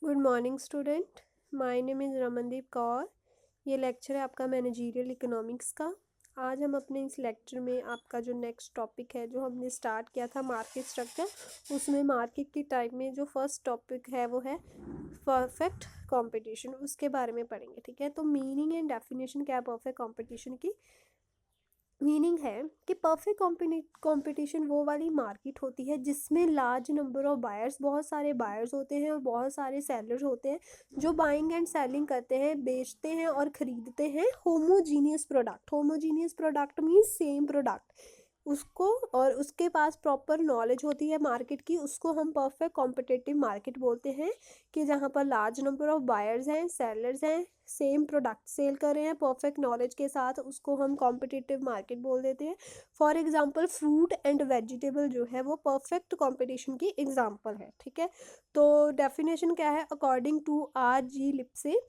Good morning student. My name is Ramandeep Kaur. ये lecture है आपका मैनेजरियल इकोनॉमिक्स का। आज हम अपने इस लेक्चर में आपका जो नेक्स्ट टॉपिक है जो हमने स्टार्ट किया था मार्केट स्ट्रक्चर, उसमें मार्केट की टाइप में जो फर्स्ट टॉपिक है वो है परफेक्ट कंपटीशन, उसके बारे में पढ़ेंगे। ठीक है, तो मीनिंग एंड डेफिनेशन क्या है परफेक्ट कंपटीशन की। मीनिंग है कि परफेक्ट कंपटीशन वो वाली मार्केट होती है जिसमें लार्ज नंबर ऑफ बायर्स, बहुत सारे बायर्स होते हैं और बहुत सारे सेलर्स होते हैं जो बाइंग एंड सेलिंग करते हैं, बेचते हैं और ख़रीदते हैं homogeneous product. Homogeneous product means same product उसको, और उसके पास प्रॉपर नॉलेज होती है मार्केट की, उसको हम परफेक्ट कॉम्पिटिटिव मार्केट बोलते हैं। कि जहाँ पर लार्ज नंबर ऑफ बायर्स हैं, सेलर्स हैं, सेम प्रोडक्ट सेल कर रहे हैं परफेक्ट नॉलेज के साथ, उसको हम कॉम्पिटिटिव मार्केट बोल देते हैं। For example fruit and vegetable जो है वो परफेक्ट कंपटीशन की एग्जांपल है। ठीक है, तो डेफिनेशन क्या है according to R.G. Lipsey,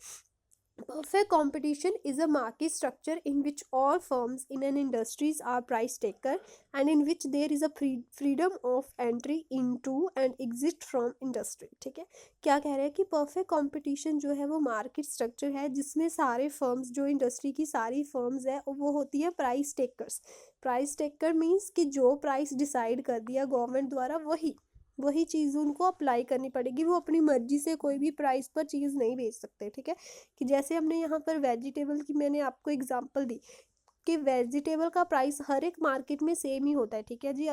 perfect competition is a market structure in which all firms in an industries are price taker and in which there is a freedom of entry into and exit from industry। ठीक है, क्या कह रहे हैं कि perfect competition जो है वो मार्केट स्ट्रक्चर है जिसमें सारे फर्म्स, जो इंडस्ट्री की सारी फर्म्स है वो होती है price takers. Price taker means कि जो प्राइस डिसाइड कर दिया गवर्नमेंट द्वारा वही चीज़ उनको अप्लाई करनी पड़ेगी। वो अपनी मर्जी से कोई भी प्राइस पर चीज़ नहीं बेच सकते। ठीक है, कि जैसे हमने यहाँ पर वेजिटेबल की मैंने आपको एग्जांपल दी कि वेजिटेबल का प्राइस हर एक मार्केट में सेम ही होता है। ठीक है जी,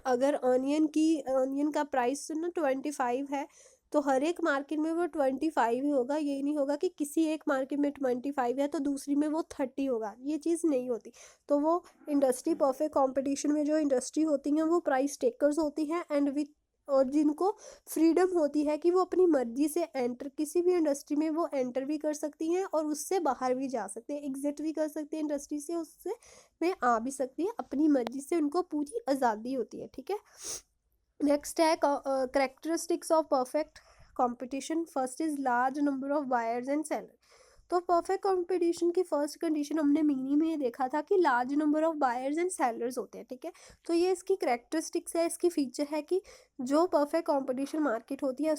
अगर ऑनियन का प्राइस ना 25 है तो हर एक मार्केट में वो 25 ही होगा। ये नहीं होगा कि किसी एक मार्केट में 25 है तो दूसरी में वो 30 होगा, ये चीज़ नहीं होती। तो वो इंडस्ट्री परफेक्ट कंपटीशन में जो इंडस्ट्री होती हैं वो प्राइस टेकर्स होती हैं एंड विथ, और जिनको फ्रीडम होती है कि वो अपनी मर्जी से एंटर, किसी भी इंडस्ट्री में वो एंटर भी कर सकती हैं और उससे बाहर भी जा सकते हैं, एग्जिट भी कर सकते हैं इंडस्ट्री से, उससे में आ भी सकती है अपनी मर्जी से, उनको पूरी आज़ादी होती है। ठीक है, नेक्स्ट है characteristics of perfect competition. First is large number of buyers and seller. तो परफेक्ट कंपटीशन की फर्स्ट कंडीशन हमने मीनिंग में ये देखा था कि large number of buyers and sellers होते हैं। ठीक है, तो ये इसकी करेक्टरिस्टिक्स है, इसकी फीचर है कि जो परफेक्ट कंपटीशन मार्केट होती है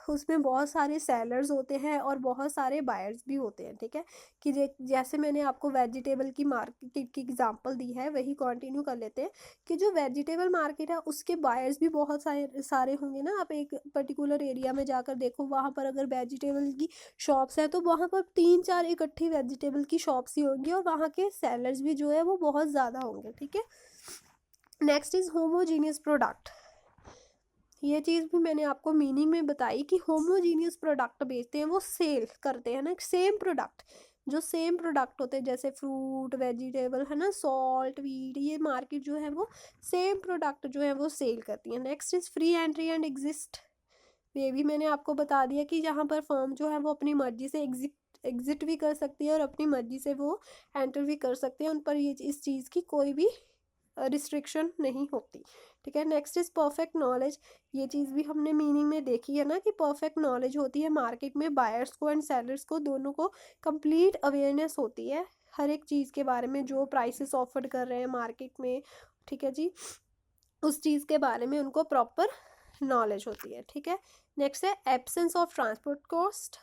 उसमें बहुत सारे सेलर्स होते हैं और बहुत सारे बायर्स भी होते हैं। ठीक है, कि जैसे मैंने आपको वेजिटेबल की मार्केट की एग्जांपल दी है वही कंटिन्यू कर लेते हैं कि जो वेजिटेबल मार्केट है उसके बायर्स भी बहुत सारे होंगे ना। आप एक पर्टिकुलर एरिया में जाकर देखो, वहाँ पर अगर वेजिटेबल की शॉप्स है तो वहाँ पर 3-4 इकट्ठी वेजिटेबल की शॉप्स ही होंगी और वहाँ के सेलर्स भी जो है वो बहुत ज़्यादा होंगे। ठीक है, नेक्स्ट इज होमोजीनियस प्रोडक्ट। ये चीज़ भी मैंने आपको मीनिंग में बताई कि होमोजीनियस प्रोडक्ट बेचते हैं, वो सेल करते हैं ना सेम प्रोडक्ट, जो सेम प्रोडक्ट होते हैं जैसे फ्रूट वेजिटेबल है ना, सॉल्ट वीट, ये मार्केट जो है वो सेम प्रोडक्ट जो है वो सेल करती है। Next is free entry and exist. ये भी मैंने आपको बता दिया कि जहाँ पर फर्म जो है वो अपनी मर्जी से एग्जिट भी कर सकती है और अपनी मर्जी से वो एंटर भी कर सकते हैं, उन पर ये इस चीज़ की कोई भी रिस्ट्रिक्शन नहीं होती। ठीक है, नेक्स्ट इज परफेक्ट नॉलेज। ये चीज़ भी हमने मीनिंग में देखी है ना कि परफेक्ट नॉलेज होती है मार्केट में बायर्स को एंड सेलर्स को, दोनों को कंप्लीट अवेयरनेस होती है हर एक चीज़ के बारे में, जो प्राइसेस ऑफर कर रहे हैं मार्केट में। ठीक है जी, उस चीज़ के बारे में उनको प्रॉपर नॉलेज होती है। ठीक है, नेक्स्ट है एब्सेंस ऑफ ट्रांसपोर्ट कॉस्ट।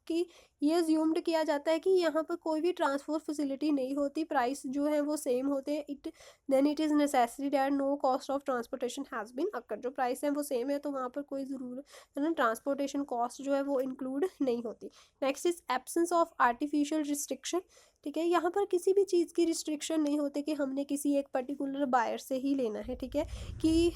कि ये अज्यूम्ड किया जाता है कि यहाँ पर कोई भी ट्रांसपोर्ट फैसिलिटी नहीं होती, प्राइस जो है वो सेम होते हैं, it is necessary that no cost of transportation has been occur. जो प्राइस है वो सेम है तो वहाँ पर कोई ज़रूरत है ना ट्रांसपोर्टेशन कॉस्ट जो है वो इंक्लूड नहीं होती। Next is absence of artificial restriction. ठीक है, यहाँ पर किसी भी चीज़ की रिस्ट्रिक्शन नहीं होती कि हमने किसी एक पर्टिकुलर बायर से ही लेना है। ठीक है, कि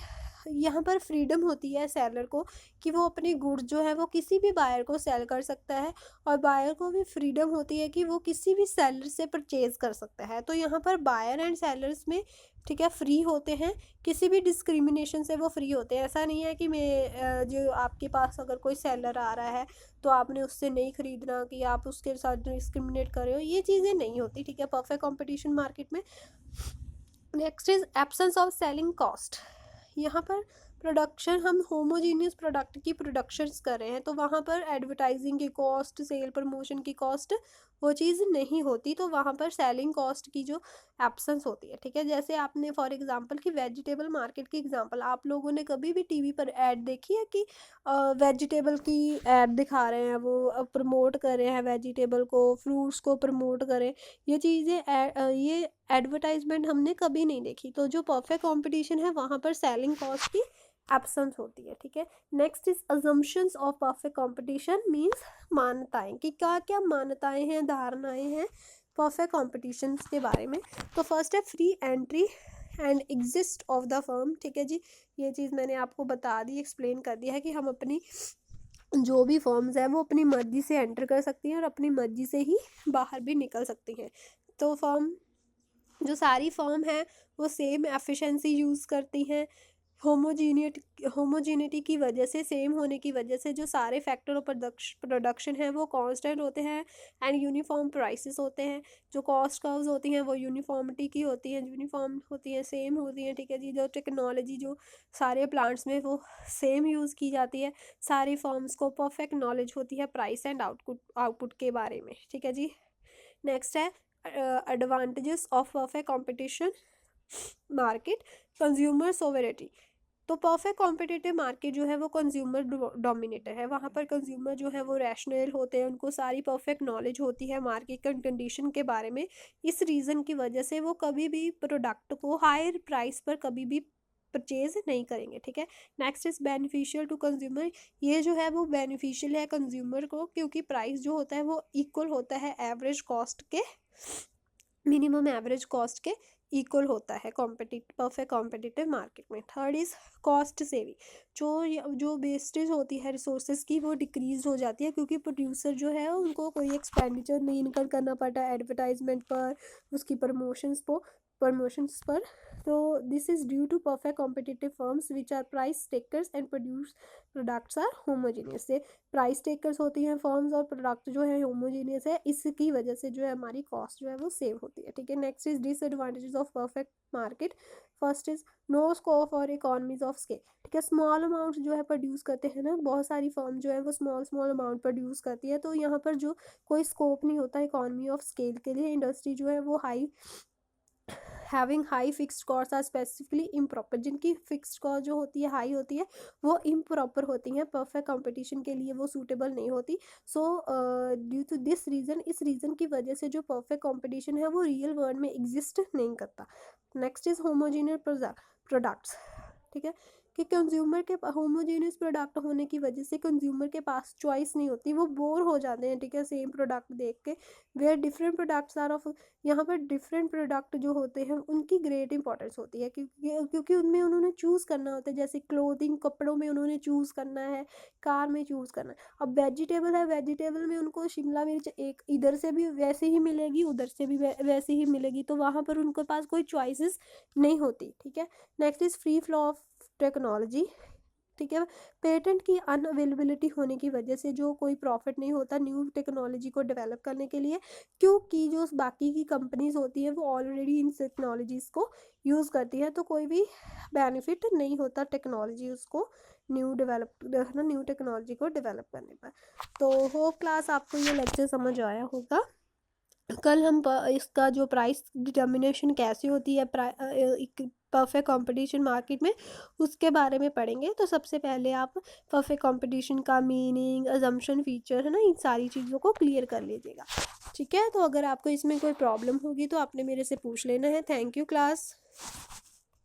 यहाँ पर फ्रीडम होती है सेलर को कि वो अपनी गुड्स जो है वो किसी भी बायर को सेल कर सकता है और बायर को भी फ्रीडम होती है कि वो किसी भी सेलर से परचेज कर सकता है। तो यहाँ पर बायर एंड सेलर्स में ठीक है फ्री होते हैं, किसी भी डिस्क्रिमिनेशन से वो फ्री होते हैं। ऐसा नहीं है कि मैं जो आपके पास अगर कोई सेलर आ रहा है तो आपने उससे नहीं खरीदना, कि आप उसके साथ डिस्क्रिमिनेट कर रहे हो, ये चीज़ें नहीं होती। ठीक है, परफेक्ट कंपटीशन मार्केट में। Next is absence of selling cost. यहाँ पर प्रोडक्शन, हम होमोजीनियस प्रोडक्ट की प्रोडक्शंस कर रहे हैं तो वहाँ पर एडवर्टाइजिंग की कॉस्ट, सेल प्रमोशन की कॉस्ट वो चीज़ नहीं होती, तो वहाँ पर सेलिंग कॉस्ट की जो एब्सेंस होती है, ठीक है। जैसे आपने फॉर एग्जांपल कि वेजिटेबल मार्केट की एग्जांपल, आप लोगों ने कभी भी टीवी पर ऐड देखी है कि वेजिटेबल की ऐड दिखा रहे हैं, वो प्रमोट कर रहे हैं वेजिटेबल को, फ्रूट्स को प्रमोट करें, ये चीज़ें ये एडवर्टाइजमेंट हमने कभी नहीं देखी। तो जो परफेक्ट कंपटीशन है वहाँ पर सेलिंग कॉस्ट की एब्सेंस होती है, ठीक है। Next is assumptions of perfect competition, means मान्यताएं, कि क्या क्या मान्यताएं हैं, धारणाएं हैं परफेक्ट कंपटीशन के बारे में। तो फर्स्ट है free entry and exist of the firm, ठीक है जी। ये चीज़ मैंने आपको बता दी, एक्सप्लेन कर दिया है कि हम अपनी जो भी फर्म्स हैं वो अपनी मर्जी से एंटर कर सकती हैं और अपनी मर्जी से ही बाहर भी निकल सकती हैं। तो फर्म, जो सारी फर्म है वो सेम एफिशिएंसी यूज़ करती हैं, होमोजीनिटी की वजह से, सेम होने की वजह से जो सारे फैक्टर ऑफ प्रोडक्शन है वो कांस्टेंट होते हैं एंड यूनिफॉर्म प्राइसेस होते हैं। जो कॉस्ट कर्व्स होती हैं वो यूनिफॉर्मिटी की होती हैं, यूनिफॉर्म होती हैं, सेम होती हैं, ठीक है जी। जो टेक्नोलॉजी जो सारे प्लांट्स में वो सेम यूज़ की जाती है। सारी फर्म्स को परफेक्ट नॉलेज होती है प्राइस एंड आउटपुट के बारे में, ठीक है जी। नेक्स्ट है advantages of perfect competition market, consumer sovereignty. तो परफेक्ट कॉम्पिटिटिव मार्केट जो है वो कंज्यूमर डोमिनेटर है, वहाँ पर कंज्यूमर जो है वो रैशनल होते हैं, उनको सारी परफेक्ट नॉलेज होती है मार्केट कंडीशन के बारे में। इस रीज़न की वजह से वो कभी भी प्रोडक्ट को हायर प्राइस पर कभी भी परचेज नहीं करेंगे, ठीक है। Next is beneficial to consumer, ये जो है वो बेनिफिशियल है कंज्यूमर को, क्योंकि प्राइस जो होता है वो इक्वल होता है एवरेज कॉस्ट के, मिनिमम एवरेज कॉस्ट के इक्वल होता है परफेक्ट कॉम्पिटिटिव मार्केट में। थर्ड इज कॉस्ट सेविंग, जो वेस्टेज होती है रिसोर्सेज की वो डिक्रीज हो जाती है, क्योंकि प्रोड्यूसर जो है उनको कोई एक्सपेंडिचर नहीं इनकर करना पड़ता एडवर्टाइजमेंट पर, उसकी प्रमोशंस पर। तो this is due to perfect competitive firms which are price takers and produce products are homogeneous. से प्राइस टेकर्स होती हैं फर्म्स और प्रोडक्ट जो है होमोजीनियस है, इसकी वजह से जो है हमारी कॉस्ट जो है वो सेव होती है, ठीक है। Next is disadvantages of perfect market. First is no scope for economies of scale, ठीक है। स्मॉल अमाउंट जो है प्रोड्यूस करते हैं ना, बहुत सारी फर्म जो है वो स्मॉल अमाउंट प्रोड्यूस करती है, तो यहाँ पर जो कोई स्कोप नहीं होता इकोनॉमी ऑफ स्केल के लिए। इंडस्ट्री जो है वो having high fixed cost are specifically improper, जिनकी फिक्स्ड कॉस्ट जो होती है हाई होती है वो इम्प्रॉपर होती हैं, परफेक्ट कंपटीशन के लिए वो सूटेबल नहीं होती। So due to this reason, इस रीज़न की वजह से जो परफेक्ट कंपटीशन है वो रियल वर्ल्ड में एग्जिस्ट नहीं करता। नेक्स्ट इज होमोजीनियस प्रोडक्ट्स, ठीक है, कि कंज्यूमर के होमोजीनियस प्रोडक्ट होने की वजह से कंज्यूमर के पास चॉइस नहीं होती, वो बोर हो जाते हैं, ठीक है, सेम प्रोडक्ट देख के। Where different products are off, यहाँ पर डिफरेंट प्रोडक्ट जो होते हैं उनकी ग्रेट इंपॉर्टेंस होती है, क्योंकि उनमें उन्होंने चूज़ करना होता है, जैसे क्लोथिंग कपड़ों में उन्होंने चूज़ करना है, कार में चूज़ करना है। अब वेजिटेबल है, वेजिटेबल में उनको शिमला मिर्च एक इधर से भी वैसे ही मिलेगी, उधर से भी वैसे ही मिलेगी, तो वहाँ पर उनके पास कोई चॉइसेस नहीं होती, ठीक है। Next is free flow of technology, ठीक है। पेटेंट की अनअवेलेबिलिटी होने की वजह से जो कोई प्रॉफिट नहीं होता न्यू टेक्नोलॉजी को डेवलप करने के लिए, क्योंकि जो बाकी की कंपनीज होती हैं वो ऑलरेडी इन टेक्नोलॉजीज़ को यूज़ करती हैं, तो कोई भी बेनिफिट नहीं होता टेक्नोलॉजी उसको न्यू टेक्नोलॉजी को डेवलप करने पर। तो होप क्लास आपको ये लेक्चर समझ आया होगा। कल हम इसका जो प्राइस डिटर्मिनेशन कैसे होती है परफेक्ट कंपटीशन मार्केट में उसके बारे में पढ़ेंगे। तो सबसे पहले आप परफेक्ट कंपटीशन का मीनिंग, अजम्पशन, फीचर है ना, इन सारी चीज़ों को क्लियर कर लीजिएगा, ठीक है। तो अगर आपको इसमें कोई प्रॉब्लम होगी तो आपने मेरे से पूछ लेना है। Thank you class.